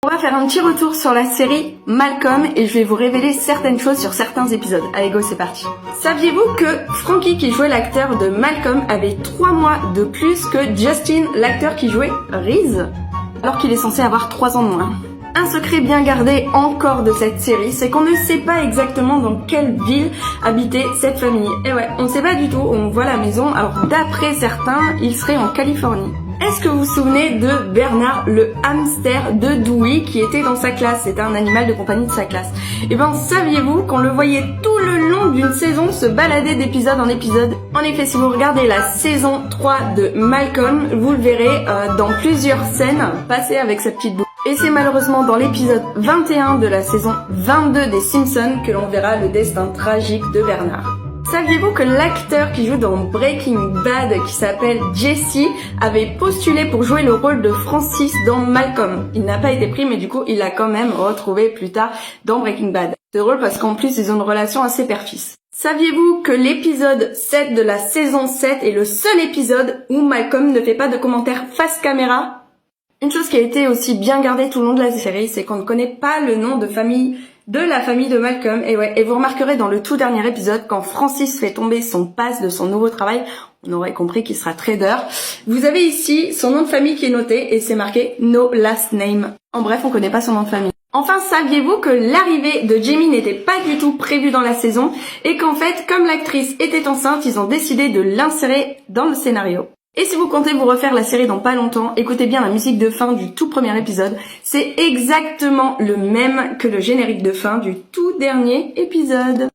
On va faire un petit retour sur la série Malcolm et je vais vous révéler certaines choses sur certains épisodes. Allez go, c'est parti. Saviez-vous que Frankie qui jouait l'acteur de Malcolm avait 3 mois de plus que Justin, l'acteur qui jouait Reese, alors qu'il est censé avoir 3 ans de moins? Un secret bien gardé encore de cette série, c'est qu'on ne sait pas exactement dans quelle ville habitait cette famille. Et ouais, on ne sait pas du tout, on voit la maison, alors d'après certains, il serait en Californie. Est-ce que vous vous souvenez de Bernard, le hamster de Dewey qui était dans sa classe? C'était un animal de compagnie de sa classe. Et ben, saviez-vous qu'on le voyait tout le long d'une saison se balader d'épisode en épisode? En effet, si vous regardez la saison 3 de Malcolm, vous le verrez dans plusieurs scènes passer avec sa petite boucle. Et c'est malheureusement dans l'épisode 21 de la saison 22 des Simpsons que l'on verra le destin tragique de Bernard. Saviez-vous que l'acteur qui joue dans Breaking Bad, qui s'appelle Jesse, avait postulé pour jouer le rôle de Francis dans Malcolm? Il n'a pas été pris, mais du coup, il l'a quand même retrouvé plus tard dans Breaking Bad. C'est drôle parce qu'en plus, ils ont une relation assez père-fils. Saviez-vous que l'épisode 7 de la saison 7 est le seul épisode où Malcolm ne fait pas de commentaires face caméra? Une chose qui a été aussi bien gardée tout le long de la série, c'est qu'on ne connaît pas le nom de la famille de Malcolm. Et ouais, et vous remarquerez dans le tout dernier épisode, quand Francis fait tomber son pass de son nouveau travail, on aurait compris qu'il sera trader. Vous avez ici son nom de famille qui est noté et c'est marqué No Last Name. En bref, on connaît pas son nom de famille. Enfin, saviez-vous que l'arrivée de Jamie n'était pas du tout prévue dans la saison et qu'en fait, comme l'actrice était enceinte, ils ont décidé de l'insérer dans le scénario? Et si vous comptez vous refaire la série dans pas longtemps, écoutez bien la musique de fin du tout premier épisode. C'est exactement le même que le générique de fin du tout dernier épisode.